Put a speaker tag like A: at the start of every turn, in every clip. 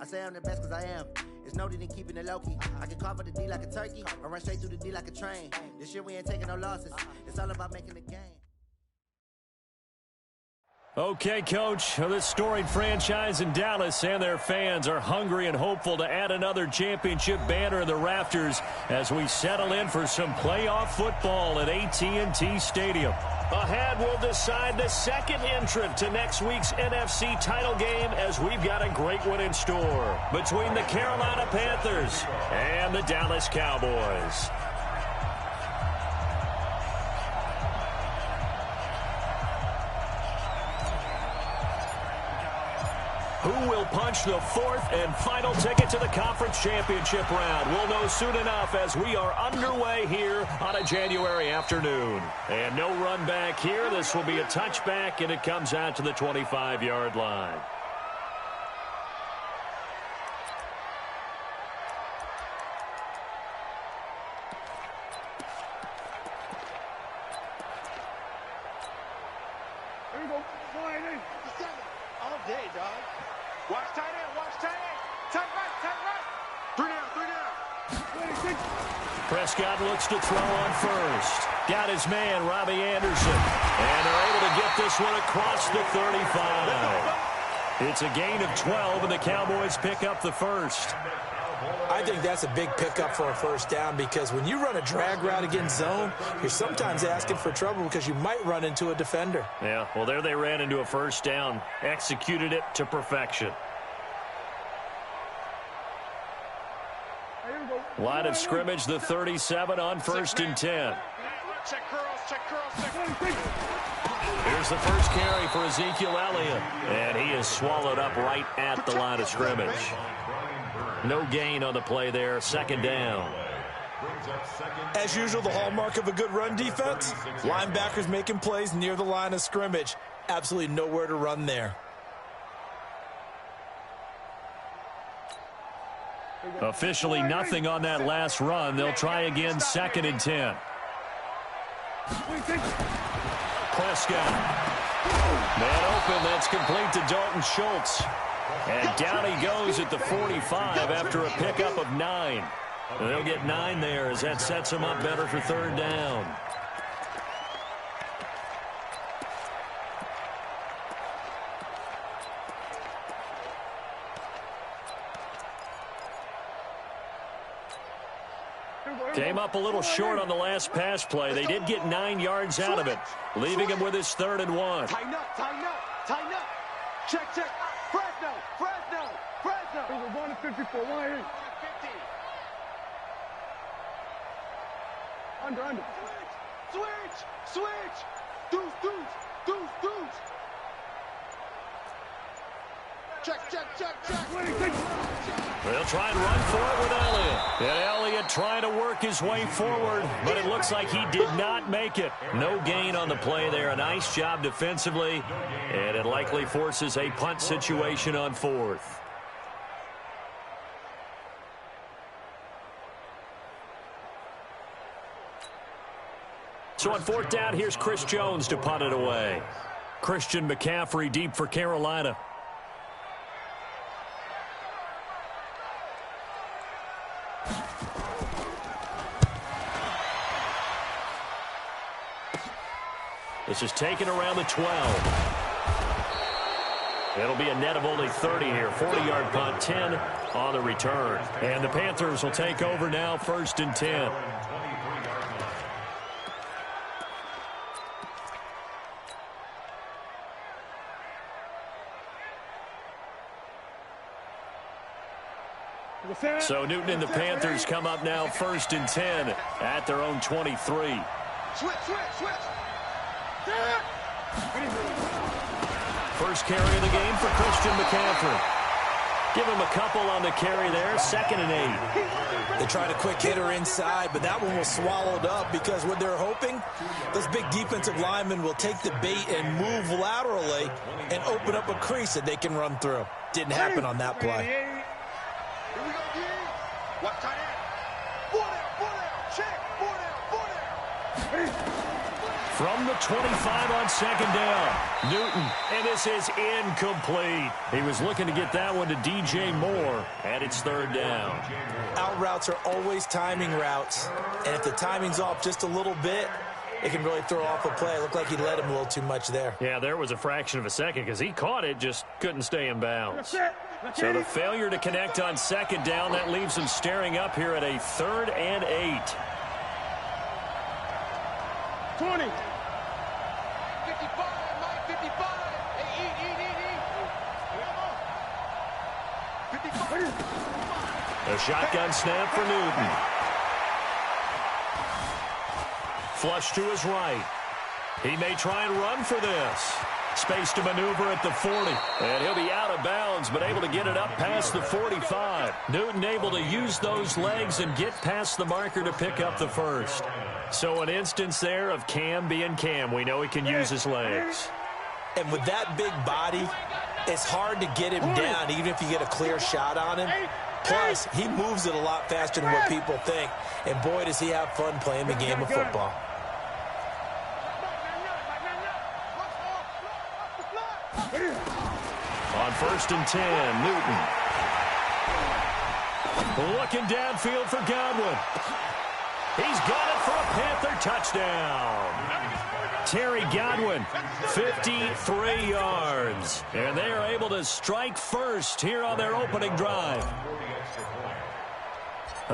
A: I say I'm the best because I am. It's no need in keeping it low-key. I can carve up the D like a turkey or run straight through the D like a train. This year we ain't taking no losses. It's all about making the game.
B: Okay, Coach, this storied franchise in Dallas and their fans are hungry and hopeful to add another championship banner in the rafters as we settle in for some playoff football at AT&T Stadium. Ahead, we'll decide the second entrant to next week's NFC title game as we've got a great one in store between the Carolina Panthers and the Dallas Cowboys. Who will punch the fourth and final ticket to the conference championship round? We'll know soon enough as we are underway here on a January afternoon. And no run back here. This will be a touchback, and it comes out to the 25-yard line.
C: Here we go. All day, dog. Watch tight end, watch tight end. Tight right. 3 down.
B: Prescott looks to throw on first. Got his man, Robbie Anderson. And they're able to get this one across the 35. It's a gain of 12, and the Cowboys pick up the first.
D: I think that's a big pickup for a first down because when you run a drag route against zone, you're sometimes asking for trouble because you might run into a defender.
B: Yeah, well, there they ran into a first down, executed it to perfection. Line of scrimmage, the 37 on 1st and 10.
C: Check curls.
B: Here's the first carry for Ezekiel Elliott, and he is swallowed up right at the line of scrimmage. No gain on the play there, 2nd down.
D: As usual, the hallmark of a good run defense, linebackers making plays near the line of scrimmage. Absolutely nowhere to run there.
B: Officially nothing on that last run. They'll try again, 2nd and 10. Prescott. Man open, that's complete to Dalton Schultz. And down he goes at the 45 after a pickup of 9. And they'll get 9 there as that sets him up better for 3rd down. Came up a little short on the last pass play. They did get 9 yards out of it, leaving him with his 3rd and 1.
C: Tighten up. Check. Fresno. We're going to 54. 180. 50. Under. Switch. Deuce. Check.
B: They'll try and run for it with Elliott. And Elliott trying to work his way forward, but it looks like he did not make it. No gain on the play there. A nice job defensively, and it likely forces a punt situation on 4th. So on 4th down, here's Chris Jones to punt it away. Christian McCaffrey deep for Carolina. This is taken around the 12. It'll be a net of only 30 here. 40-yard punt, 10 on the return. And the Panthers will take over now, 1st and 10. So Newton and the Panthers come up now 1st and 10 at their own 23.
C: Switch.
B: First carry of the game for Christian McCaffrey. Give him a couple on the carry there, 2nd and 8.
D: They tried a quick hitter inside, but that one was swallowed up because what they're hoping, those big defensive linemen will take the bait and move laterally and open up a crease that they can run through. Didn't happen on that play.
C: Here we go, D. Watch tight end. 4 down. Check. 4 down.
B: From the 25 on second down. Newton, and this is incomplete. He was looking to get that one to DJ Moore, and it's third down.
D: Out routes are always timing routes, and if the timing's off just a little bit, it can really throw off a play. It looked like he led him a little too much there.
B: Yeah, there was a fraction of a second because he caught it, just couldn't stay in bounds. So the failure to connect on second down, that leaves him staring up here at a 3rd and 8.
C: 20. 55, Mike, 55. Hey, eat. 55.
B: A shotgun snap for Newton. Flush to his right. He may try and run for this. Space to maneuver at the 40. And he'll be out of bounds, but able to get it up past the 45. Newton able to use those legs and get past the marker to pick up the first. So an instance there of Cam being Cam. We know he can use his legs.
D: And with that big body, it's hard to get him down, even if you get a clear shot on him. Plus, he moves it a lot faster than what people think. And boy, does he have fun playing the game of football.
B: On 1st and 10, Newton. Looking downfield for Godwin. He's got it for a Panther touchdown. Terry Godwin, 53 yards. And they are able to strike first here on their opening drive.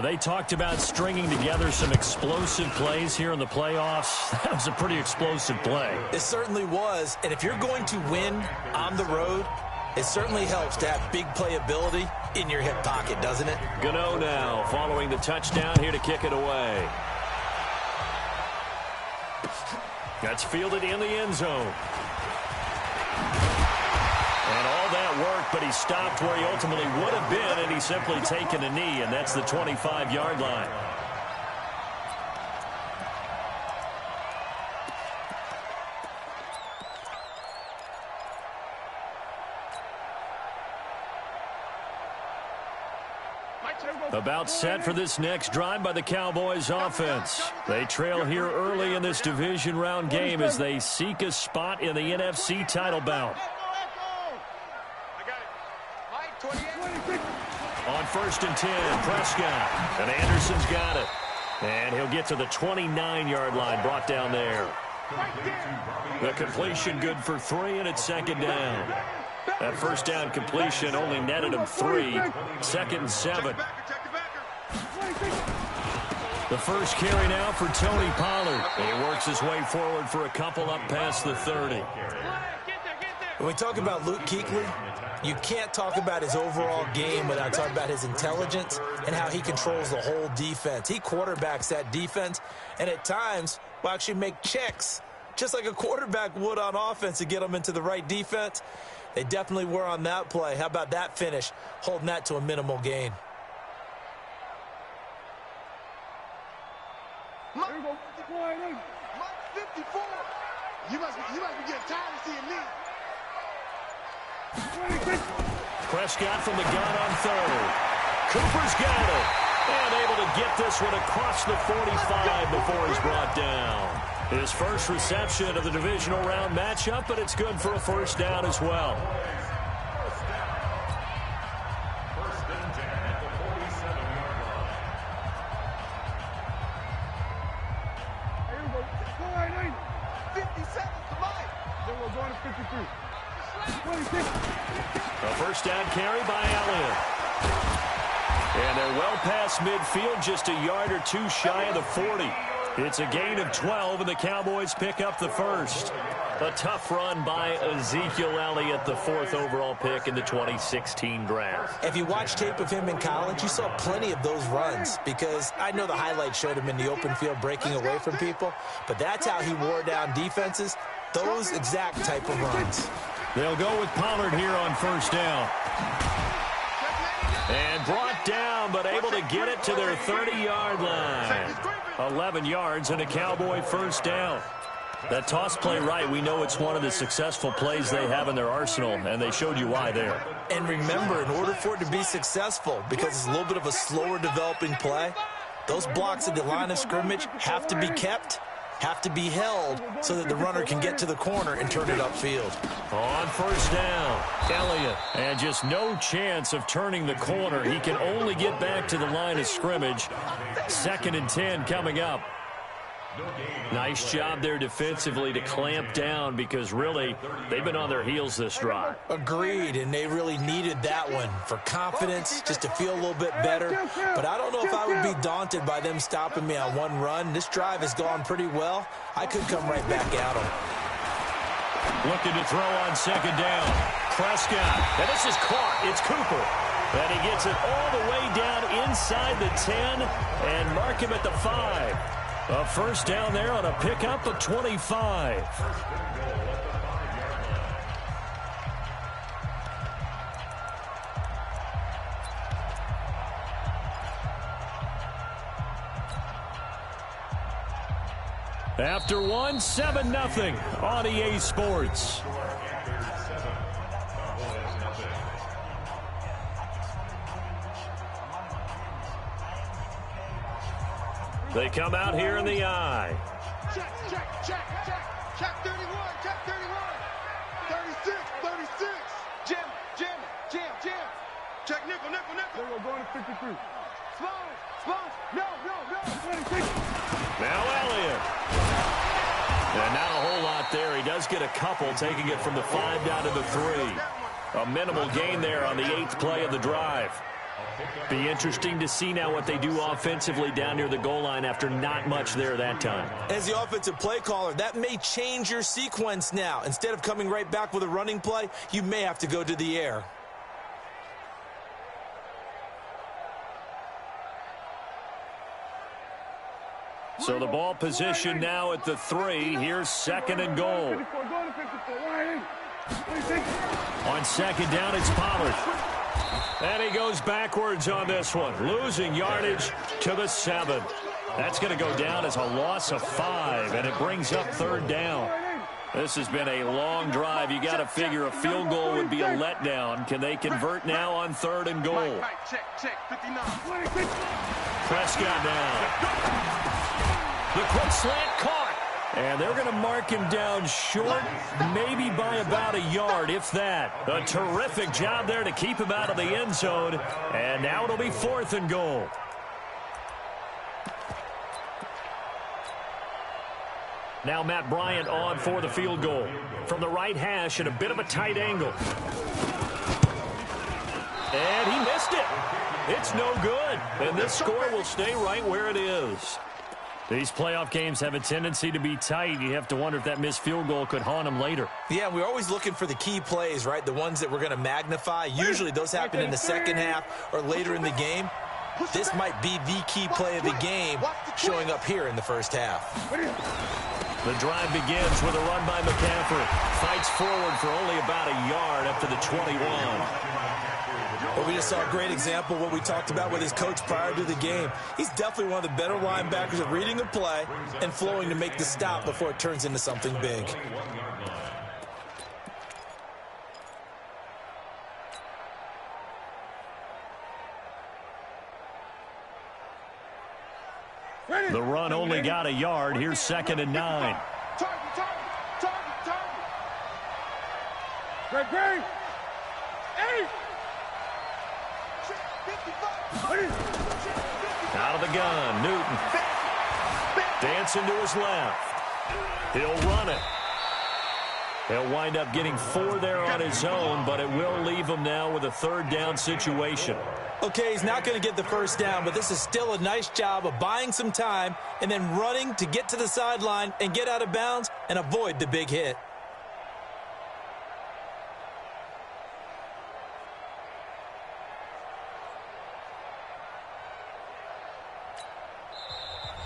B: They talked about stringing together some explosive plays here in the playoffs. That was a pretty explosive play.
D: It certainly was. And if you're going to win on the road, it certainly helps to have big playability in your hip pocket, doesn't it?
B: Gano now following the touchdown here to kick it away. That's fielded in the end zone. And all that worked, but he stopped where he ultimately would have been, and he's simply taken a knee, and that's the 25-yard line. About set for this next drive by the Cowboys offense. They trail here early in this division round game as they seek a spot in the NFC title bout. On 1st and 10, Prescott. And Anderson's got it. And he'll get to the 29-yard line, brought down there. The completion good for 3, and it's second down. That first down completion only netted him 3. 2nd and 7. The first carry now for Tony Pollard. And he works his way forward for a couple up past the 30.
D: When we talk about Luke Kuechly, you can't talk about his overall game without talking about his intelligence and how he controls the whole defense. He quarterbacks that defense, and at times will actually make checks, just like a quarterback would on offense to get them into the right defense. They definitely were on that play. How about that finish, holding that to a minimal gain?
C: Mike 54. You must be getting tired of seeing me.
B: Prescott from the gun on 3rd. Cooper's got it. And able to get this one across the 45 before he's brought down. His first reception of the divisional round matchup, but it's good for a first down as well.
E: First and 10 at the 47-yard line.
C: Here we go. 57 to Mike. Then we're going to 53. 26.
B: A first down carry by Elliott. And they're well past midfield, just a yard or 2 shy of the 40. It's a gain of 12, and the Cowboys pick up the first. A tough run by Ezekiel Elliott, the 4th overall pick in the 2016 draft.
D: If you watch tape of him in college, you saw plenty of those runs, because I know the highlights showed him in the open field breaking away from people, but that's how he wore down defenses, those exact type of runs.
B: They'll go with Pollard here on first down. And brought down, but able to get it to their 30-yard line. 11 yards and a Cowboy first down. That toss play right, we know it's one of the successful plays they have in their arsenal, and they showed you why there.
D: And remember, in order for it to be successful, because it's a little bit of a slower developing play, those blocks at the line of scrimmage have to be kept, have to be held so that the runner can get to the corner and turn it upfield.
B: On first down, Elliott. And just no chance of turning the corner. He can only get back to the line of scrimmage. 2nd and 10 coming up. Nice job there defensively to clamp down because really they've been on their heels this drive.
D: Agreed, and they really needed that one for confidence, just to feel a little bit better. But I don't know if I would be daunted by them stopping me on one run. This drive has gone pretty well. I could come right back at them.
B: Looking to throw on 2nd down. Prescott, and this is caught. It's Cooper. And he gets it all the way down inside the 10 and mark him at the 5. A first down there on a pickup of 25. After one, 7-0 on EA Sports. They come out here in the eye.
C: Check, check, check, check. Check 31, check 31. 36, 36. Jam, jam, jam, jam. Check nickel, nickel, nickel. We're going to 53. Spons, no, no, no. 26.
B: Now Elliott. And not a whole lot there. He does get a couple, taking it from the 5 down to the 3. A minimal gain there on the 8th play of the drive. Be interesting to see now what they do offensively down near the goal line after not much there that time.
D: As the offensive play caller, that may change your sequence now. Instead of coming right back with a running play, you may have to go to the air.
B: So the ball position now at the 3. Here's 2nd and goal. On 2nd down, it's Pollard. And he goes backwards on this one, losing yardage to the 7. That's going to go down as a loss of 5, and it brings up 3rd down. This has been a long drive. You got to figure a field goal would be a letdown. Can they convert now on 3rd and goal?
C: Check, 59.
B: Prescott now. The quick slant caught. And they're going to mark him down short, maybe by about a yard, if that. A terrific job there to keep him out of the end zone. And now it'll be 4th and goal. Now Matt Bryant on for the field goal. From the right hash at a bit of a tight angle. And he missed it. It's no good. And this score will stay right where it is. These playoff games have a tendency to be tight. You have to wonder if that missed field goal could haunt them later.
D: Yeah, we're always looking for the key plays, right? The ones that we're going to magnify. Usually those happen in the second half or later in the game. This might be the key play of the game showing up here in the first half.
B: The drive begins with a run by McCaffrey. Fights forward for only about a yard up to the 21.
D: Well, we just saw a great example of what we talked about with his coach prior to the game. He's definitely one of the better linebackers at reading a play and flowing to make the stop before it turns into something big.
B: The run only got a yard. Here's 2nd and 9.
C: Target. Great. 8.
B: Out of the gun, Newton. Dancing to his left. He'll run it. He'll wind up getting 4 there on his own, but it will leave him now with a 3rd down situation.
D: Okay, he's not going to get the first down, but this is still a nice job of buying some time and then running to get to the sideline and get out of bounds and avoid the big hit.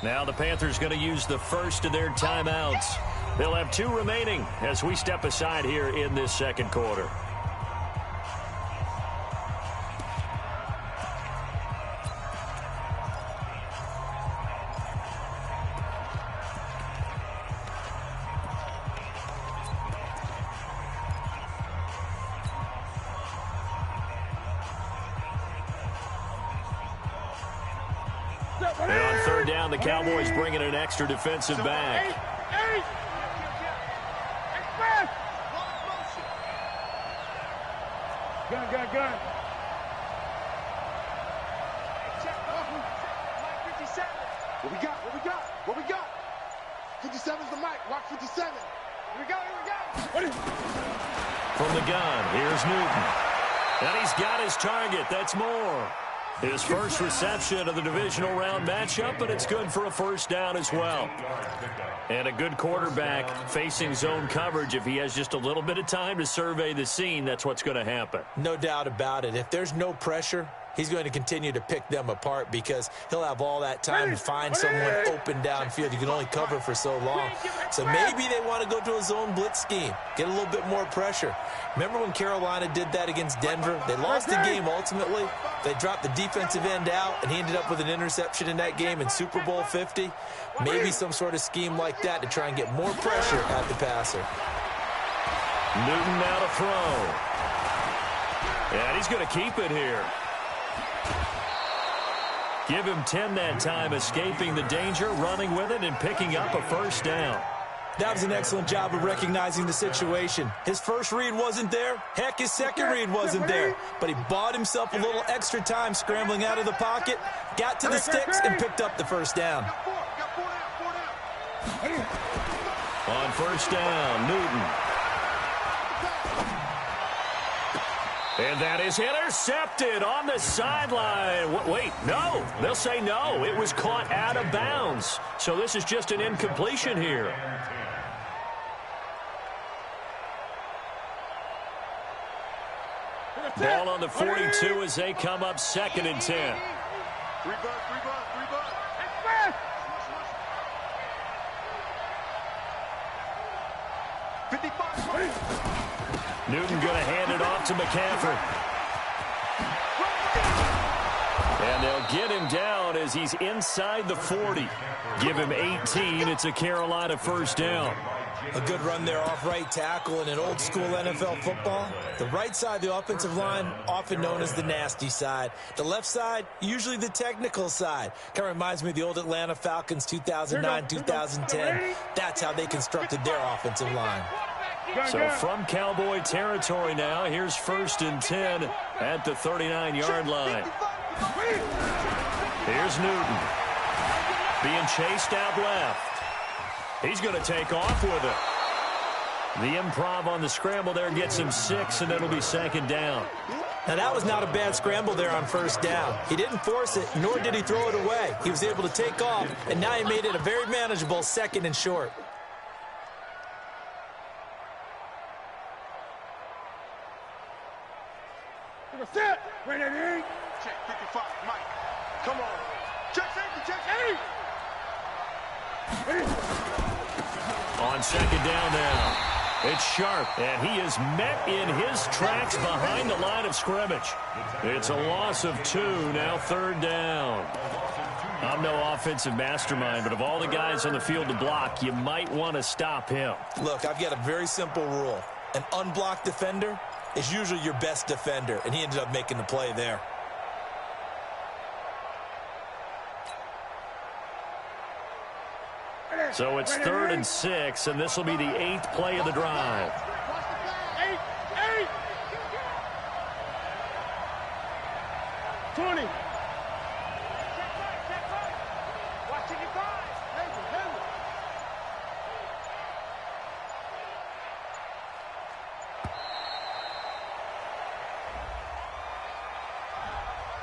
B: Now the Panthers going to use the first of their timeouts. They'll have 2 remaining as we step aside here in this second quarter. down. The Cowboys bringing an extra defensive back.
C: Gun. What we got? 57's the mic. Watch 57. Here we go.
B: From the gun, here's Newton. And he's got his target. That's Moore. His first reception of the divisional round matchup, and it's good for a first down as well. And a good quarterback facing zone coverage. If he has just a little bit of time to survey the scene, that's what's going to happen.
D: No doubt about it. If there's no pressure, he's going to continue to pick them apart because he'll have all that time to find someone open downfield. You can only cover for so long. So maybe they want to go to a zone blitz scheme, get a little bit more pressure. Remember when Carolina did that against Denver? They lost the game ultimately. They dropped the defensive end out, and he ended up with an interception in that game in Super Bowl 50. Maybe some sort of scheme like that to try and get more pressure at the passer.
B: Newton now to throw. And he's going to keep it here. Give him 10 that time, escaping the danger, running with it, and picking up a first down.
D: That was an excellent job of recognizing the situation. His first read wasn't there. Heck, his second read wasn't there. But he bought himself a little extra time scrambling out of the pocket, got to the sticks, and picked up the first down.
B: On first down, Newton. And that is intercepted on the sideline. Wait, no. They'll say no. It was caught out of bounds. So this is just an incompletion here. Ball on the 42 as they come up 2nd and 10.
C: 55.
B: Newton going to hand it off to McCaffrey. And they'll get him down as he's inside the 40. Give him 18. It's a Carolina first down.
D: A good run there off right tackle in an old-school NFL football. The right side of the offensive line, often known as the nasty side. The left side, usually the technical side. Kind of reminds me of the old Atlanta Falcons 2009-2010. That's how they constructed their offensive line.
B: So from Cowboy territory now, here's 1st and 10 at the 39-yard line. Here's Newton. Being chased out left. He's going to take off with it. The improv on the scramble there gets him 6, and it'll be 2nd down.
D: Now, that was not a bad scramble there on first down. He didn't force it, nor did he throw it away. He was able to take off, and now he made it a very manageable 2nd and short.
C: Set. Ready. Check 55. Mike. Come on. Check safety. Check 8.
B: On 2nd down now. It's Sharp, and he is met in his tracks behind the line of scrimmage. It's a loss of 2, now 3rd down. I'm no offensive mastermind, but of all the guys on the field to block, you might want to stop him.
D: Look, I've got a very simple rule. An unblocked defender is usually your best defender, and he ended up making the play there.
B: So it's 3rd and 6, and this will be the 8th play of the drive.
C: 20.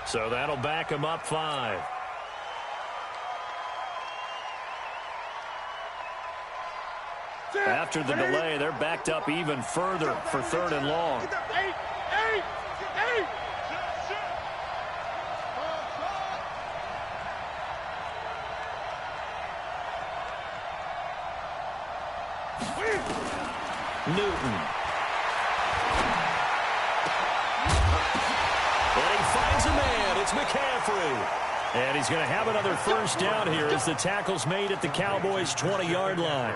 B: So that'll back him up 5. After the delay, they're backed up even further for 3rd and long.
C: 8.
B: Newton. And he finds a man. It's McCaffrey. And he's going to have another first down here as the tackle's made at the Cowboys' 20-yard line.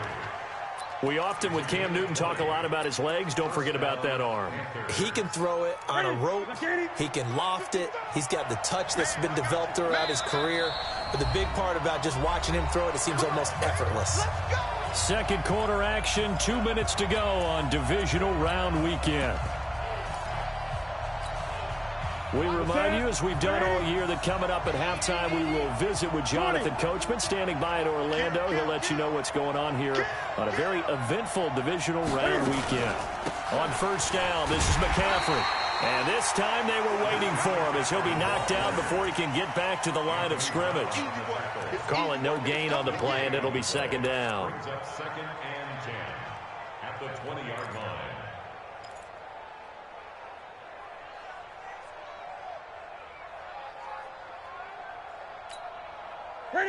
B: We often, with Cam Newton, talk a lot about his legs. Don't forget about that arm.
D: He can throw it on a rope. He can loft it. He's got the touch that's been developed throughout his career. But the big part about just watching him throw it seems almost effortless.
B: Second quarter action, 2 minutes to go on divisional round weekend. We remind you, as we've done all year, that coming up at halftime, we will visit with Jonathan Coachman, standing by in Orlando. He'll let you know what's going on here on a very eventful divisional round weekend. On first down, this is McCaffrey. And this time they were waiting for him as he'll be knocked down before he can get back to the line of scrimmage. Call it no gain on the play, and it'll be second down.
E: Second and 10 at the 20-yard line.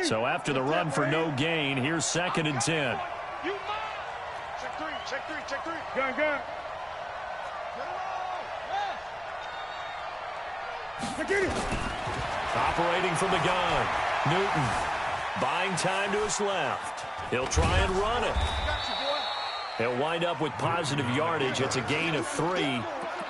B: So after the run for no gain, here's second and 10.
C: Check three. Gun.
B: Operating from the gun, Newton buying time to his left. He'll try and run it. He'll wind up with positive yardage. It's a gain of 3,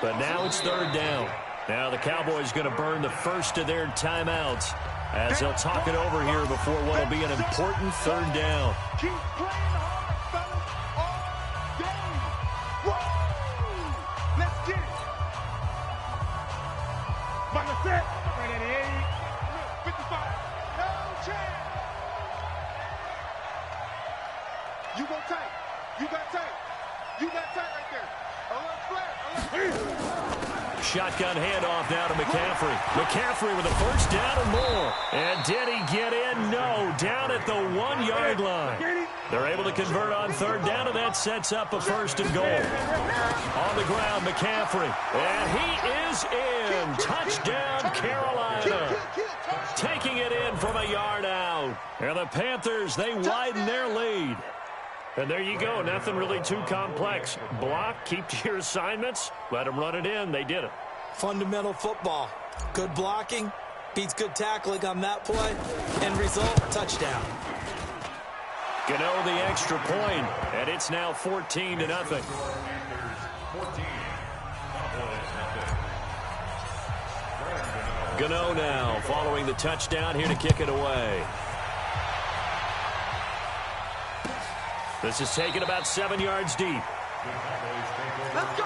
B: but now it's third down. Now the Cowboys going to burn the first of their timeouts as they'll talk it over here before what will be an important third down.
C: Keep playing hard, fellas, all day. Woo! Let's get it. By the set. Right at the 55. No chance. You go tight. You got tight right there.
B: Shotgun handoff now to McCaffrey. McCaffrey with a first down and more. And did he get in? No. Down at the 1-yard line. They're able to convert on third down, and that sets up a first and goal. On the ground, McCaffrey. And he is in. Touchdown, Carolina. Taking it in from a yard out. And the Panthers, they widen their lead. And there you go. Nothing really too complex. Block, keep to your assignments, let them run it in. They did it.
D: Fundamental football. Good blocking beats good tackling on that play. End result, touchdown.
B: Gano the extra point, and it's now 14-0. Gano now following the touchdown here to kick it away. This is taken about 7 yards deep.
C: Let's go.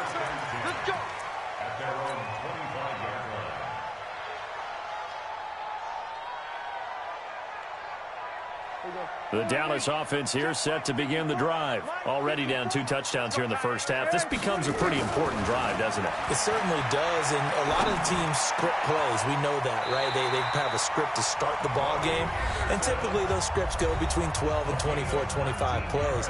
E: At their own 25-yard line.
B: The Dallas offense here set to begin the drive. Already down 2 touchdowns here in the first half. This becomes a pretty important drive, doesn't it?
D: It certainly does, and a lot of the teams script plays. We know that, right? They have a script to start the ball game, and typically those scripts go between 12 and 24, 25 plays.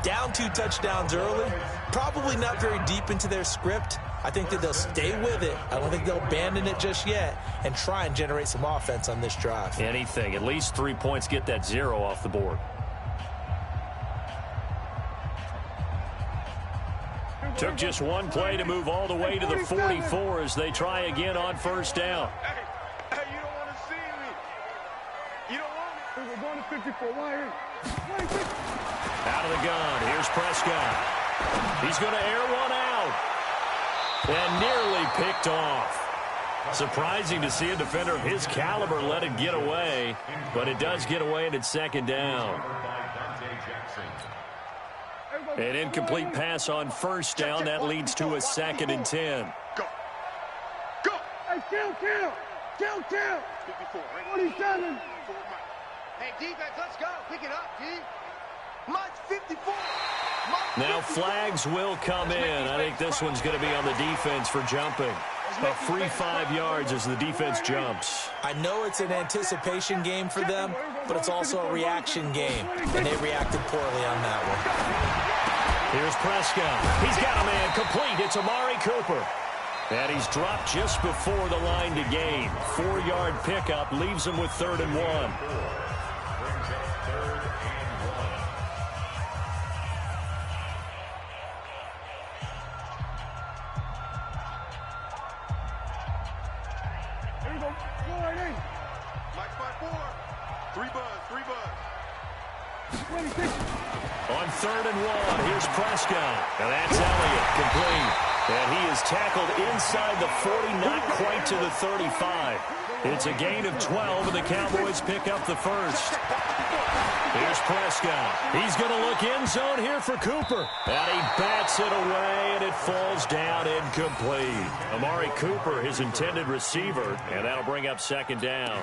D: Down 2 touchdowns early, probably not very deep into their script. I think that they'll stay with it. I don't think they'll abandon it just yet and try and generate some offense on this drive.
B: Anything. At least 3 points, get that 0 off the board. Took just one play to move all the way to the 44 as they try again on first down.
C: Hey, you don't want to see me. You don't want it. We're going to 54. Why?
B: Out of the gun. Here's Prescott. He's going to air one out. And nearly picked off. Surprising to see a defender of his caliber let it get away. But it does get away, and it's second down. An incomplete pass on first down. That leads to a 2nd and 10.
C: Go. Hey, kill. 54. 47. Hey, defense, let's go. Pick it up, D. Mine's 54.
B: Now flags will come in. I think this one's going to be on the defense for jumping. A free 5 yards as the defense jumps.
D: I know it's an anticipation game for them, but it's also a reaction game, and they reacted poorly on that one.
B: Here's Prescott. He's got a man complete. It's Amari Cooper. And he's dropped just before the line to gain. 4-yard pickup leaves him with 3rd and 1.
C: Mike 5-4. 3 buzz.
B: On 3rd and 1, here's Prescott. And that's Elliott, complete. And he is tackled inside the 40, not quite to the 35. It's a gain of 12, and the Cowboys pick up the first. Here's Prescott. He's going to look end zone here for Cooper. And he bats it away, and it falls down incomplete. Amari Cooper, his intended receiver, and that'll bring up 2nd down.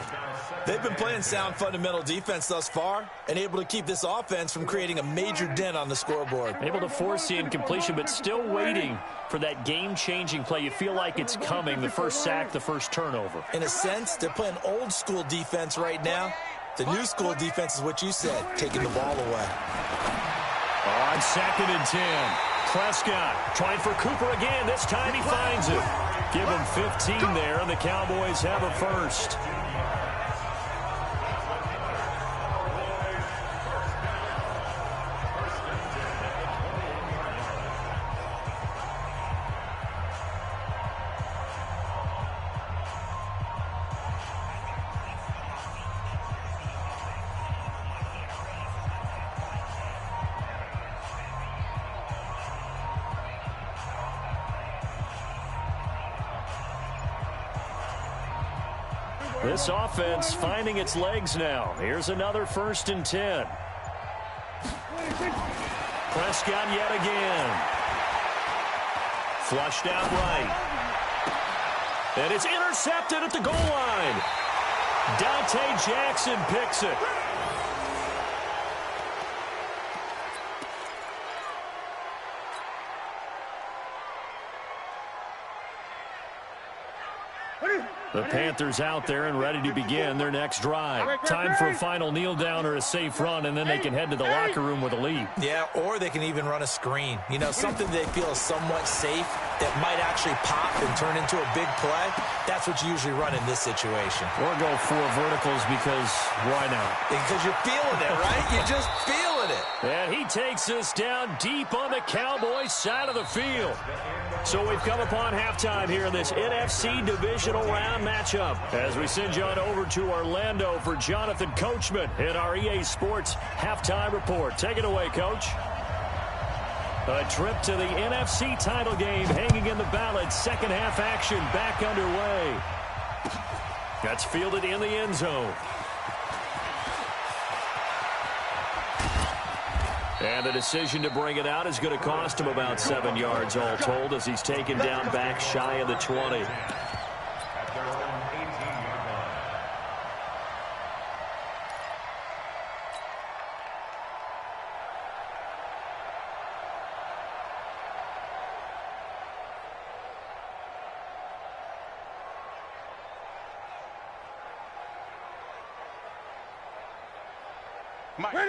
D: They've been playing sound fundamental defense thus far and able to keep this offense from creating a major dent on the scoreboard.
B: Able to force the incompletion, but still waiting for that game-changing play. You feel like it's coming, the first sack, the first turnover.
D: In a sense, they're playing old-school defense right now. The new school defense is what you said, taking the ball away.
B: On 2nd and 10, Prescott trying for Cooper again. This time he finds it. Give him 15 there, and the Cowboys have a first. This offense finding its legs now. Here's another 1st and 10. Prescott yet again. Flushed out right. And it's intercepted at the goal line. Dante Jackson picks it. The Panthers out there and ready to begin their next drive. Time for a final kneel down or a safe run, and then they can head to the locker room with a lead.
D: Yeah, or they can even run a screen. You know, something they feel is somewhat safe that might actually pop and turn into a big play. That's what you usually run in this situation.
B: Or go 4 verticals because why not?
D: Because you're feeling it, right? You're just feeling it.
B: And he takes us down deep on the Cowboys side of the field. So we've come upon halftime here in this NFC divisional round matchup as we send you on over to Orlando for Jonathan Coachman in our EA Sports halftime report. Take it away, Coach. A trip to the NFC title game hanging in the balance. Second half action back underway. That's fielded in the end zone. And the decision to bring it out is going to cost him about 7 yards all told as he's taken down back shy of the 20.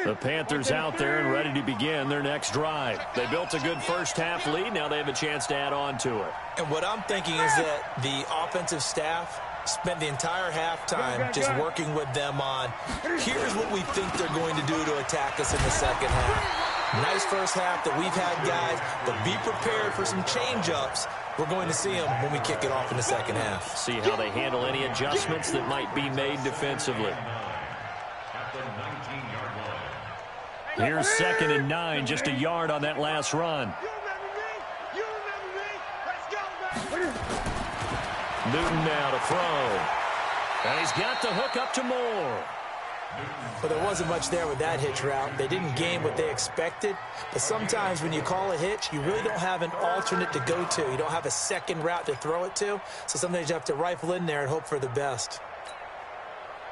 B: The Panthers out there and ready to begin their next drive. They built a good first half lead. Now they have a chance to add on to it.
D: And what I'm thinking is that the offensive staff spent the entire halftime just working with them on, here's what we think they're going to do to attack us in the second half. Nice first half that we've had, guys, but be prepared for some change-ups. We're going to see them when we kick it off in the second half.
B: See how they handle any adjustments that might be made defensively. Here's 2nd and 9, just a yard on that last run. Newton now to throw. And he's got the hook up to Moore.
D: But there wasn't much there with that hitch route. They didn't gain what they expected. But sometimes when you call a hitch, you really don't have an alternate to go to. You don't have a second route to throw it to. So sometimes you have to rifle in there and hope for the best.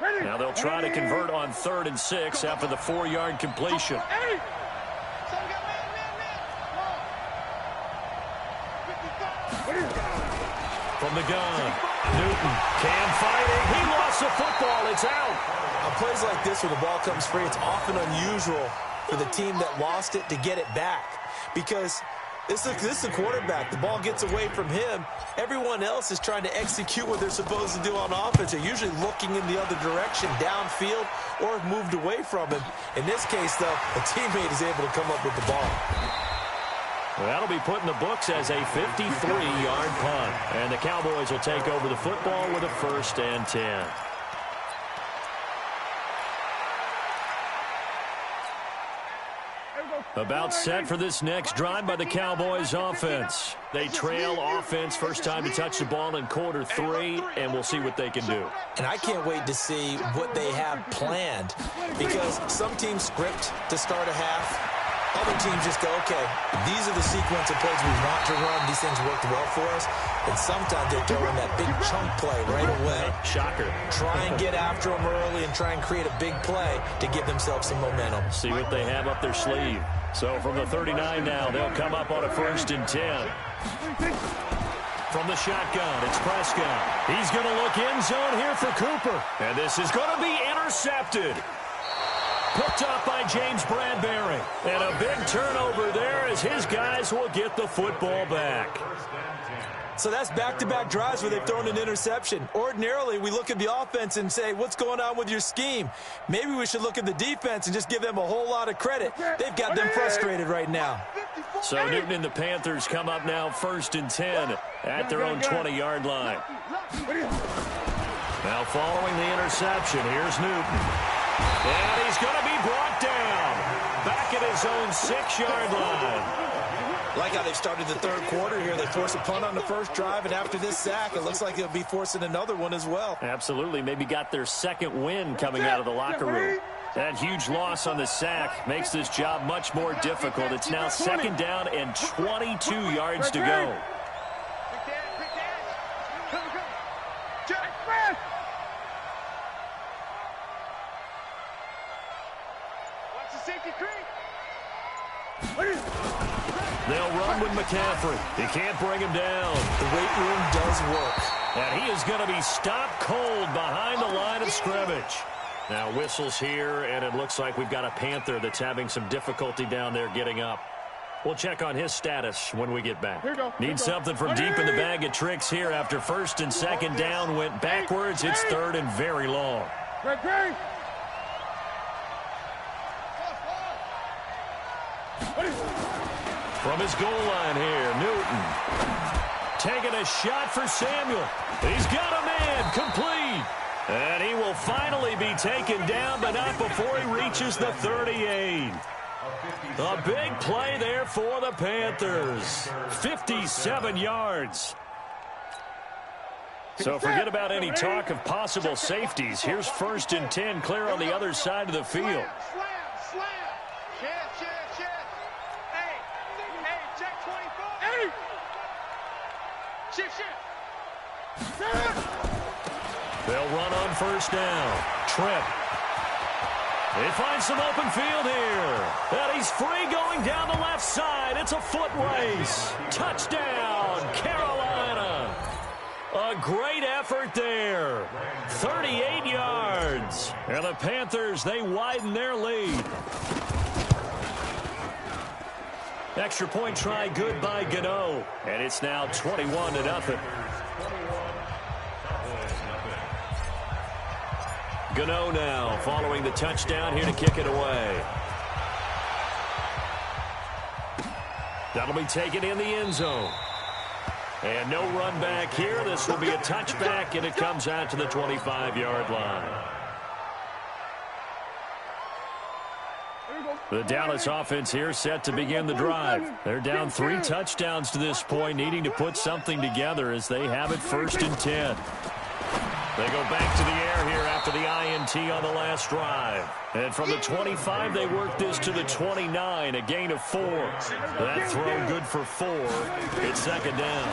B: Now they'll try to convert on 3rd and 6 after the 4-yard completion. From the gun, Newton can fight it. He lost the football. It's out.
D: On plays like this where the ball comes free, it's often unusual for the team that lost it to get it back because this is the quarterback. The ball gets away from him. Everyone else is trying to execute what they're supposed to do on offense. They're usually looking in the other direction, downfield, or have moved away from him. In this case, though, a teammate is able to come up with the ball.
B: Well, that'll be put in the books as a 53-yard punt. And the Cowboys will take over the football with a 1st and 10. About set for this next drive by the Cowboys offense. They trail offense, first time to touch the ball in quarter 3, and we'll see what they can do.
D: And I can't wait to see what they have planned, because some teams script to start a half. Other teams just go, okay, these are the sequence of plays we want to run. These things worked well for us. And sometimes they throw in that big chunk play right away.
B: Shocker.
D: Try and get after them early and try and create a big play to give themselves some momentum.
B: See what they have up their sleeve. So from the 39 now, they'll come up on a 1st and 10. From the shotgun, it's Prescott. He's going to look end zone here for Cooper. And this is going to be intercepted. Picked up by James Bradbury. And a big turnover there as his guys will get the football back.
D: So that's back-to-back drives where they've thrown an interception. Ordinarily, we look at the offense and say, what's going on with your scheme? Maybe we should look at the defense and just give them a whole lot of credit. They've got them frustrated right now.
B: So Newton and the Panthers come up now 1st and 10 at their own 20-yard line. Now following the interception, here's Newton. And he's going to be brought down back at his own 6-yard line.
D: Like how they've started the third quarter here. They force a punt on the first drive, and after this sack, it looks like they'll be forcing another one as well.
B: Absolutely. Maybe got their second win coming out of the locker room. That huge loss on the sack makes this job much more difficult. It's now 2nd down and 22 yards to go. They'll run with McCaffrey. He can't bring him down.
D: The weight room does work.
B: And he is going to be stopped cold behind the line of scrimmage. Now whistles here, and it looks like we've got a Panther that's having some difficulty down there getting up. We'll check on his status when we get back. Need something from deep in the bag of tricks here after 1st and 2nd down went backwards. It's 3rd and very long. From his goal line here, Newton. Taking a shot for Samuel. He's got a man, complete. And he will finally be taken down, but not before he reaches the 38. A big play there for the Panthers. 57 yards. So forget about any talk of possible safeties. Here's 1st and 10, clear on the other side of the field. They'll run on 1st down. Trent. They find some open field here. And he's free going down the left side. It's a foot race. Touchdown, Carolina. A great effort there. 38 yards. And the Panthers, they widen their lead. Extra point try good by Gano. And it's now 21-0. Gano now following the touchdown here to kick it away. That'll be taken in the end zone. And no run back here. This will be a touchback, and it comes out to the 25-yard line. The Dallas offense here set to begin the drive. They're down 3 touchdowns to this point, needing to put something together as they have it 1st and 10. They go back to the air here after the INT on the last drive. And from the 25, they work this to the 29, a gain of 4. That throw good for 4. It's 2nd down.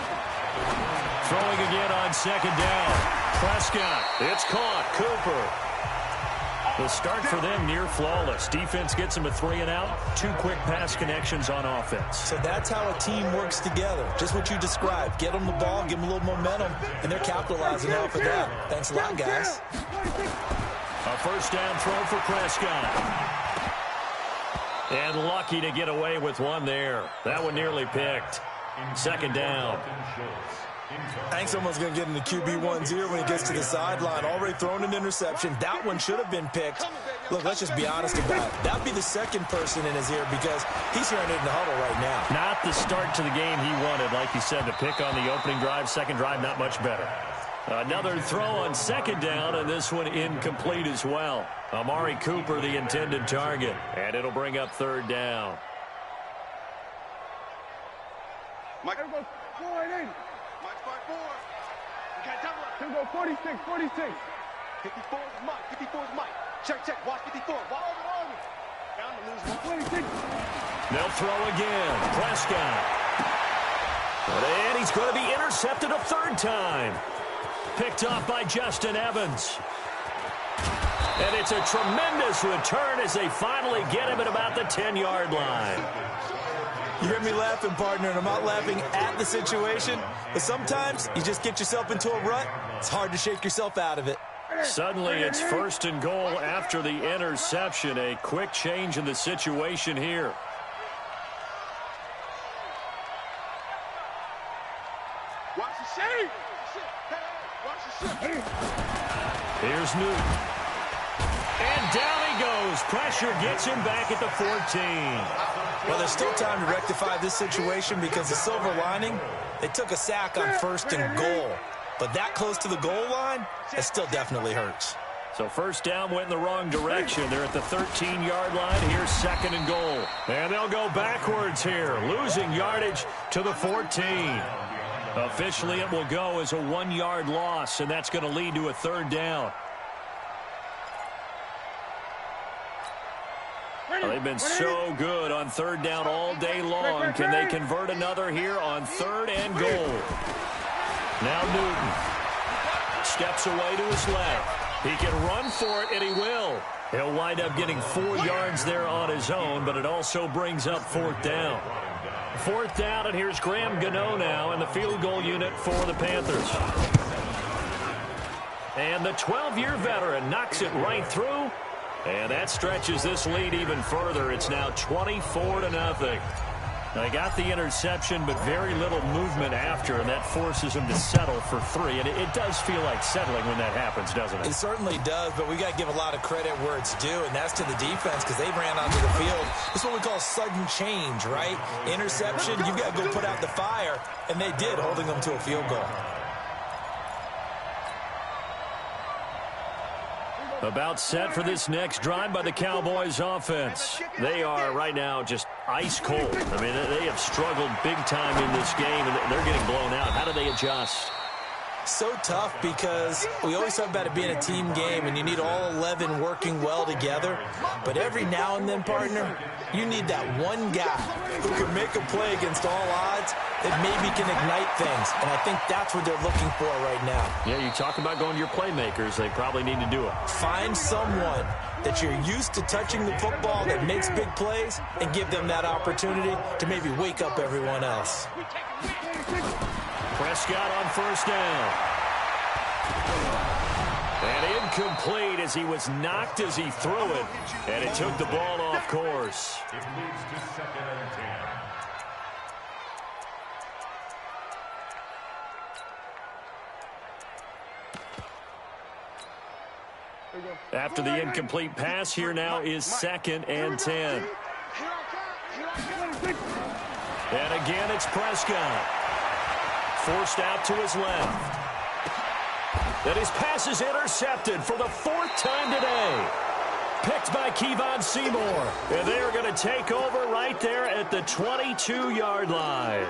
B: Throwing again on 2nd down. Prescott. It's caught. Cooper. The start for them near flawless. Defense gets them a 3-and-out. 2 quick pass connections on offense.
D: So that's how a team works together. Just what you described. Get them the ball, give them a little momentum, and they're capitalizing off of that. Thanks a lot, guys.
B: A 1st down throw for Prescott. And lucky to get away with one there. That one nearly picked. 2nd down.
D: I think someone's going to get in the QB1's ear when he gets to the sideline. Already thrown an interception. That one should have been picked. Look, let's just be honest about it. That would be the second person in his ear because he's hearing it in the huddle right now.
B: Not the start to the game he wanted, like you said, to pick on the opening drive. 2nd drive, not much better. Another throw on 2nd down, and this one incomplete as well. Amari Cooper, the intended target, and it'll bring up 3rd down.
C: Mike, here goes 480. Mike 5-4. You got double up. Here goes 46, 46. 54 is Mike. 54 is Mike. Check, check. Watch 54. Watch over. Down to lose 126.
B: They'll throw again. Prescott. And he's going to be intercepted a third time. Picked off by Justin Evans. And it's a tremendous return as they finally get him at about the 10-yard line.
D: You hear me laughing, partner, and I'm not laughing at the situation, but sometimes you just get yourself into a rut. It's hard to shake yourself out of it.
B: Suddenly it's 1st and goal after the interception. A quick change in the situation here.
C: Watch the shape. Watch the shape.
B: Here's Newton. And down he goes. Pressure gets him back at the 14.
D: Well, there's still time to rectify this situation because the silver lining, they took a sack on 1st and goal. But that close to the goal line, it still definitely hurts.
B: So first down went in the wrong direction. They're at the 13-yard line. Here's 2nd and goal. And they'll go backwards here, losing yardage to the 14. Officially, it will go as a 1-yard loss, and that's going to lead to a 3rd down. They've been so good on 3rd down all day long. Can they convert another here on 3rd and goal? Now Newton steps away to his left. He can run for it, and he will. He'll wind up getting 4 yards there on his own, but it also brings up 4th down. 4th down, and here's Graham Gano now in the field goal unit for the Panthers. And the 12-year veteran knocks it right through. And that stretches this lead even further. It's now 24-0. They got the interception, but very little movement after, and that forces them to settle for 3. And it does feel like settling when that happens, doesn't it?
D: It certainly does, but we got to give a lot of credit where it's due, and that's to the defense because they ran onto the field. This is what we call sudden change, right? Interception, you've got to go put out the fire, and they did, holding them to a field goal.
B: About set for this next drive by the Cowboys offense. They are right now just ice cold. I mean, they have struggled big time in this game, and they're getting blown out. How do they adjust?
D: So tough because we always talk about it being a team game, and you need all 11 working well together. But every now and then, partner, you need that one guy who can make a play against all odds that maybe can ignite things. And I think that's what they're looking for right now.
B: Yeah, you talk about going to your playmakers. They probably need to do it.
D: Find someone that you're used to touching the football that makes big plays and give them that opportunity to maybe wake up everyone else.
B: Prescott on 1st down. And incomplete as he was knocked as he threw it. And it took the ball off course.
E: It moves to 2nd and 10.
B: After the incomplete pass, here now is 2nd and 10. And again, it's Prescott. Forced out to his left. And his pass is intercepted for the 4th time today. Picked by Kevon Seymour. And they are going to take over right there at the 22-yard line.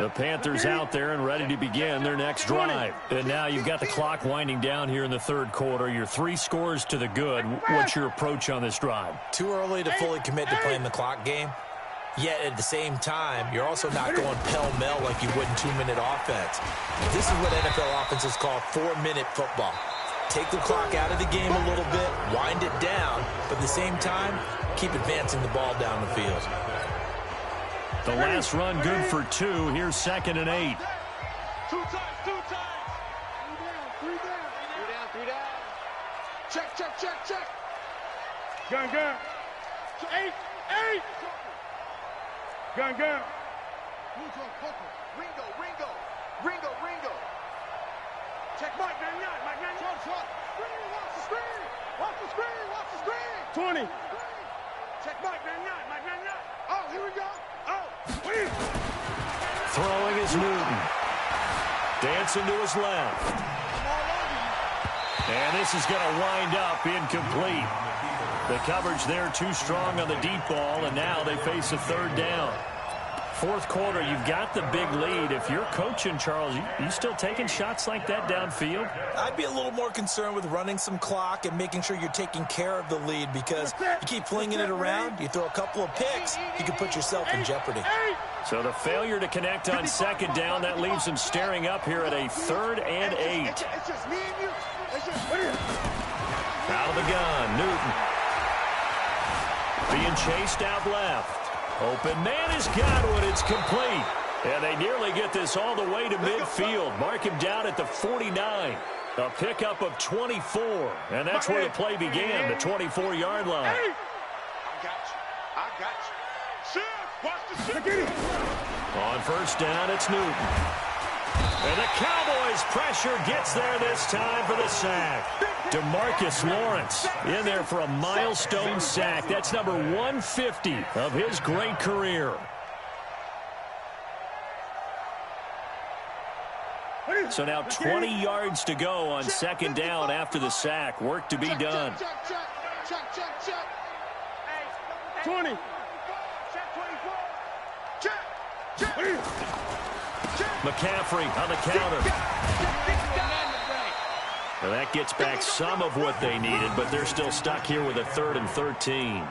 B: The Panthers out there and ready to begin their next drive. And now you've got the clock winding down here in the 3rd quarter. You're 3 scores to the good. What's your approach on this drive?
D: Too early to fully commit to playing the clock game. Yet at the same time, you're also not going pell-mell like you would in 2-minute offense. This is what NFL offenses call 4-minute football. Take the clock out of the game a little bit, wind it down, but at the same time, keep advancing the ball down the field.
B: The last run good for 2. Here's 2nd and 8.
C: 2 times. 3 down. Check. Gun. 8. Gun. Ringo. Check Mike 99. Shot. Watch the screen. 20. Check Mike 99. Oh, here we go.
B: Throwing is Newton. Dancing to his left. And this is going to wind up incomplete. The coverage there too strong on the deep ball, and now they face a third down. Fourth quarter, you've got the big lead. If you're coaching, Charles, you still taking shots like that downfield?
D: I'd be a little more concerned with running some clock and making sure you're taking care of the lead, because you keep flinging it around, you throw a couple of picks, you can put yourself in jeopardy.
B: So the failure to connect on second down, that leaves them staring up here at a 3rd and 8.
C: It's just me and you. It's just
B: Out of the gun, Newton. Being chased out left. Open man is Godwin. It's complete. And they nearly get this all the way to midfield. Mark him down at the 49. A pickup of 24. And that's where the play began, the 24-yard line.
C: I got you. Shift. Watch the shift.
B: On first down, it's Newton. And the Cowboys' pressure gets there this time for the sack. DeMarcus Lawrence in there for a milestone sack. That's number 150 of his great career. So now 20 yards to go on second down after the sack. Work to be done.
C: Check. 20. Check.
B: McCaffrey on the counter. Well, that gets back some of what they needed, but they're still stuck here with a 3rd and 13.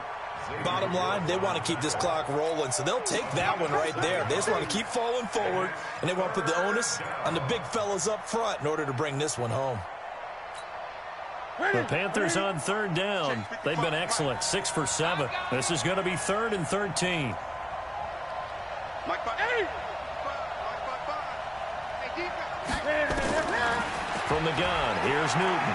D: Bottom line, they want to keep this clock rolling, so they'll take that one right there. They just want to keep falling forward, and they want to put the onus on the big fellas up front in order to bring this one home.
B: The Panthers on 3rd down. They've been excellent, 6 for 7. This is going to be 3rd and 13. From the gun, here's Newton.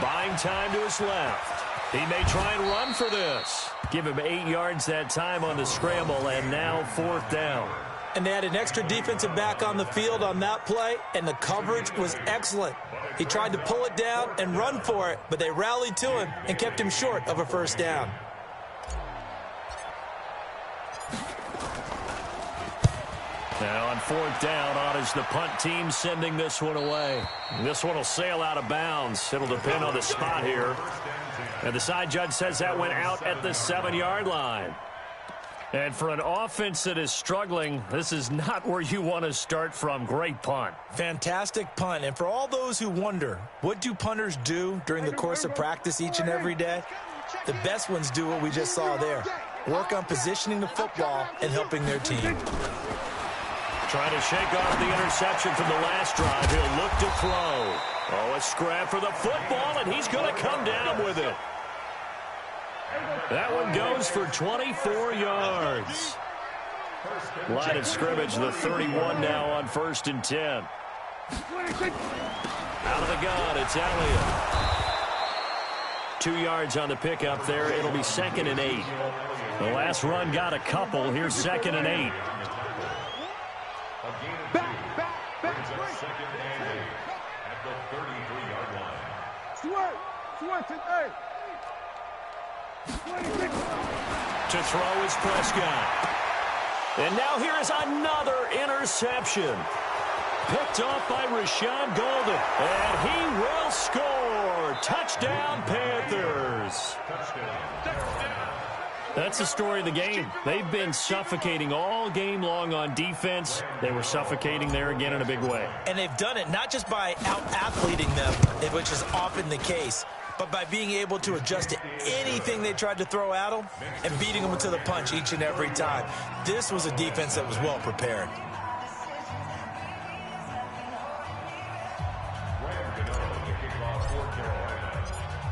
B: Buying time to his left. He may try and run for this. Give him 8 yards that time on the scramble, and now 4th down.
D: And they had an extra defensive back on the field on that play, and the coverage was excellent. He tried to pull it down and run for it, but they rallied to him and kept him short of a first down.
B: Now on 4th down, on is the punt team sending this one away. This one will sail out of bounds. It'll depend on the spot here. And the side judge says that went out at the 7-yard line. And for an offense that is struggling, this is not where you want to start from. Great punt.
D: Fantastic punt. And for all those who wonder, what do punters do during the course of practice each and every day? The best ones do what we just saw there. Work on positioning the football and helping their team.
B: Trying to shake off the interception from the last drive. He'll look to throw. Oh, a scrap for the football, and he's going to come down with it. That one goes for 24 yards. Line of scrimmage, the 31 now on 1st and 10. Out of the gun, it's Elliott. 2 yards on the pickup there. It'll be 2nd and 8. The last run got a couple. Here's 2nd and 8. To throw is Prescott. And now here is another interception. Picked off by Rashawn Golden. And he will score. Touchdown, Panthers. That's the story of the game. They've been suffocating all game long on defense. They were suffocating there again in a big way.
D: And they've done it not just by out-athleting them, which is often the case, but by being able to adjust to anything they tried to throw at them and beating them to the punch each and every time. This was a defense that was well prepared.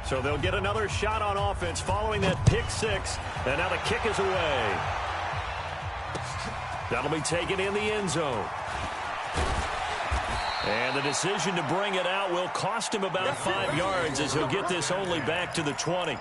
B: So they'll get another shot on offense following that pick six. And now the kick is away. That'll be taken in the end zone. And the decision to bring it out will cost him about 5 yards as he'll get this only back to the 20.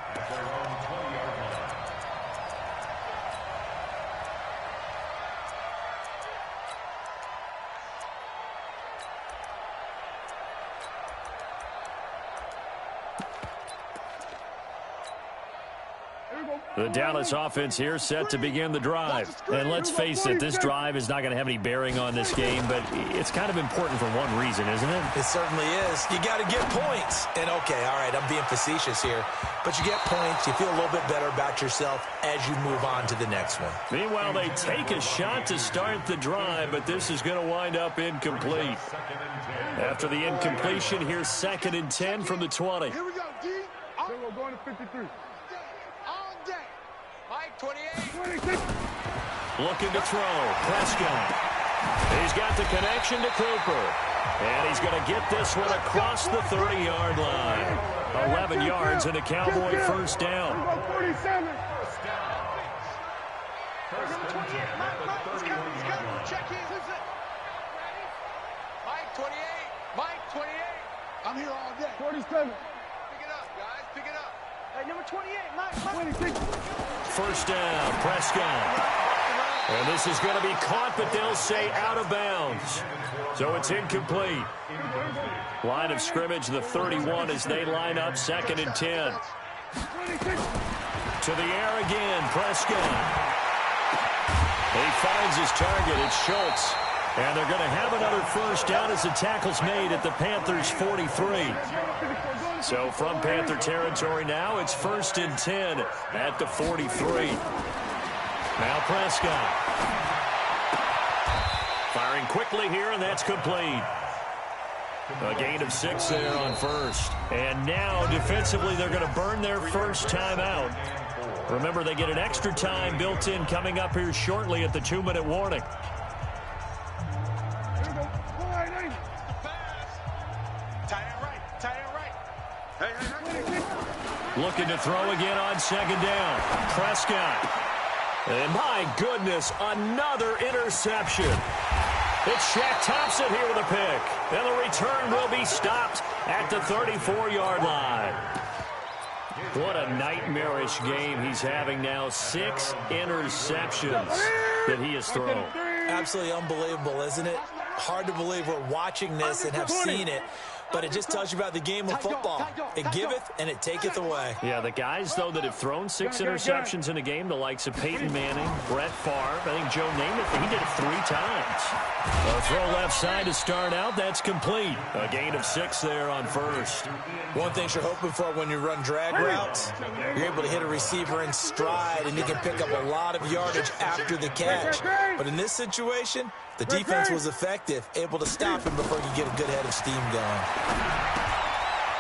B: The Dallas offense here set to begin the drive. And let's face it, this drive is not going to have any bearing on this game, but it's kind of important for one reason, isn't it?
D: It certainly is. You got to get points. And, okay, all right, I'm being facetious here. But you get points, you feel a little bit better about yourself as you move on to the next one.
B: Meanwhile, they take a shot to start the drive, but this is going to wind up incomplete. After the incompletion, here's 2nd and 10 from the 20.
C: Here we go, D. We're going to 53. All day. Mike, 28.
B: Looking to throw. Prescott. He's got the connection to Cooper. And he's going to get this one across the 30-yard line. 11 yards and a Cowboy first down.
C: 47.
F: Check in. Mike, 28. Mike, 28.
C: I'm here all day. 47.
F: Pick it up, guys. Pick it up.
G: Hey, number 28, Mike.
C: 26.
B: First down, Prescott. And this is going to be caught, but they'll say out of bounds. So it's incomplete. Line of scrimmage, the 31 as they line up 2nd and 10. To the air again, Prescott. He finds his target. It's Schultz. And they're going to have another first down as the tackle's made at the Panthers' 43. So from Panther territory now, it's 1st and 10 at the 43. Now Prescott. Firing quickly here, and that's complete. A gain of 6 there on first. And now, defensively, they're going to burn their first timeout. Remember, they get an extra time built in coming up here shortly at the 2-minute warning. Looking to throw again on 2nd down. Prescott. And my goodness, another interception. It's Shaq Thompson here with a pick. And the return will be stopped at the 34-yard line. What a nightmarish game he's having now. 6 interceptions that he has thrown.
D: Absolutely unbelievable, isn't it? Hard to believe we're watching this and have seen it. But it just tells you about the game of football. It giveth and it taketh away.
B: Yeah, the guys, though, that have thrown 6 interceptions in a game, the likes of Peyton Manning, Brett Favre, I think Joe Namath, he did it 3 times. A throw left side to start out. That's complete. A gain of 6 there on first.
D: One thing you're hoping for when you run drag routes, you're able to hit a receiver in stride, and you can pick up a lot of yardage after the catch. But in this situation, the defense was effective, able to stop him before he could get a good head of steam going.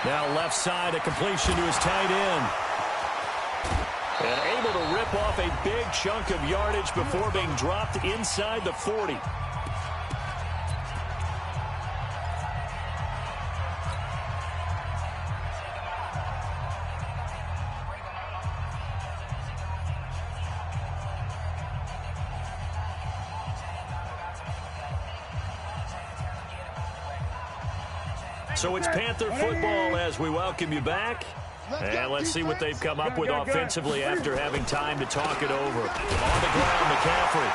B: Now left side, a completion to his tight end. And able to rip off a big chunk of yardage before being dropped inside the 40. So it's Panther football as we welcome you back. And let's see what they've come up with offensively after having time to talk it over. On the ground, McCaffrey.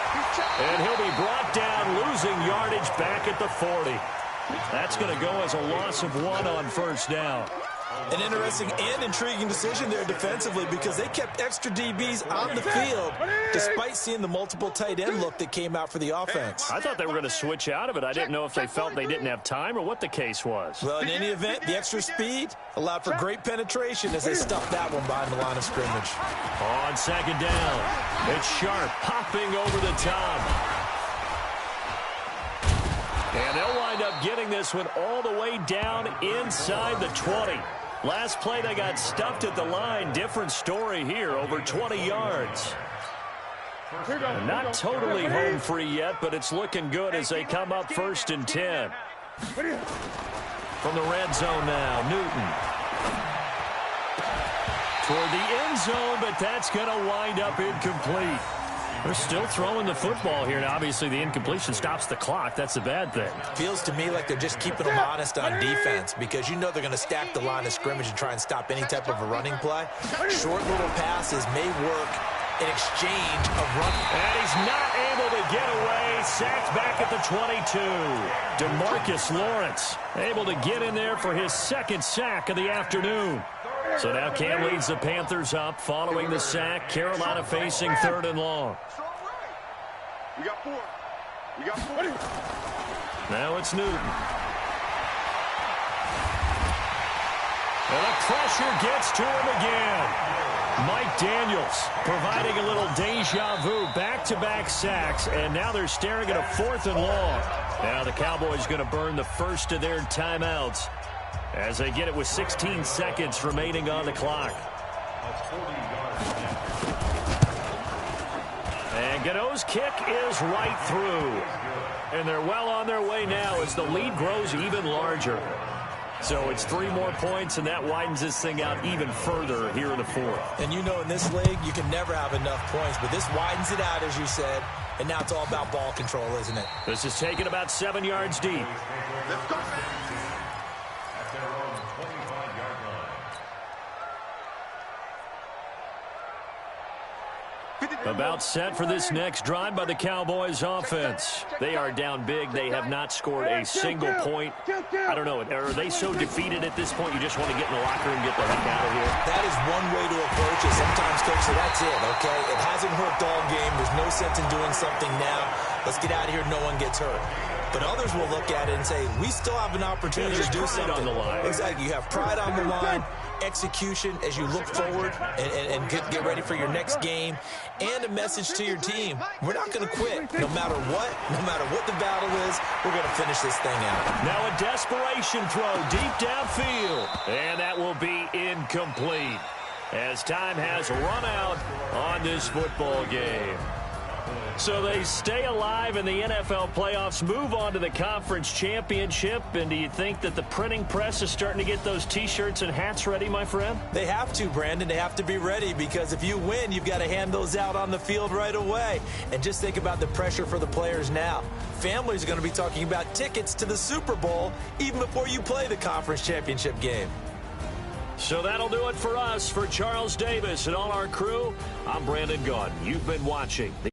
B: And he'll be brought down, losing yardage back at the 40. That's going to go as a loss of 1 on first down.
D: An interesting and intriguing decision there defensively because they kept extra DBs on the field despite seeing the multiple tight end look that came out for the offense.
B: I thought they were going to switch out of it. I didn't know if they felt they didn't have time or what the case was.
D: Well, in any event, the extra speed allowed for great penetration as they stuffed that one behind the line of scrimmage.
B: On 2nd down, it's Sharp popping over the top. And they'll wind up getting this one all the way down inside the 20. Last play, they got stuffed at the line. Different story here, over 20 yards. And not totally home free yet, but it's looking good as they come up 1st and 10. From the red zone now, Newton. Toward the end zone, but that's going to wind up incomplete. They're still throwing the football here. Now, obviously, the incompletion stops the clock. That's the bad thing.
D: Feels to me like they're just keeping them honest on defense because you know they're going to stack the line of scrimmage and try and stop any type of a running play. Short little passes may work in exchange of running.
B: And he's not able to get away. Sacked back at the 22. DeMarcus Lawrence able to get in there for his 2nd sack of the afternoon. So now Cam leads the Panthers up following the sack. Carolina facing 3rd and long.
C: We got 4. We got 4.
B: Now it's Newton. And the pressure gets to him again. Mike Daniels providing a little deja vu, back-to-back sacks, and now they're staring at a 4th and long. Now the Cowboys going to burn the first of their timeouts as they get it with 16 seconds remaining on the clock. And Gano's kick is right through. And they're well on their way now as the lead grows even larger. So it's 3 more points, and that widens this thing out even further here in the 4th.
D: And you know in this league, you can never have enough points, but this widens it out, as you said, and now it's all about ball control, isn't it?
B: This is taken about 7 yards deep.
C: Let's go.
E: At their own 25-yard line.
B: About set for this next drive by the Cowboys offense. They are down big. They have not scored a single point. I don't know. Are they so defeated at this point you just want to get in the locker room and get the heck out of here?
D: That is one way to approach it. Sometimes, Coach, so that's it, okay? It hasn't worked all game. There's no sense in doing something now. Let's get out of here. No one gets hurt. But others will look at it and say, we still have an opportunity to do something.
B: On the line.
D: Exactly. You have pride on the line, execution as you look forward and get ready for your next game, and a message to your team. We're not going to quit. No matter what the battle is, we're going to finish this thing out.
B: Now a desperation throw deep downfield. And that will be incomplete as time has run out on this football game. So they stay alive in the NFL playoffs, move on to the conference championship. And do you think that the printing press is starting to get those T-shirts and hats ready, my friend?
D: They have to, Brandon. They have to be ready because if you win, you've got to hand those out on the field right away. And just think about the pressure for the players now. Families are going to be talking about tickets to the Super Bowl even before you play the conference championship game.
B: So that'll do it for us. For Charles Davis and all our crew, I'm Brandon Gaudin. You've been watching the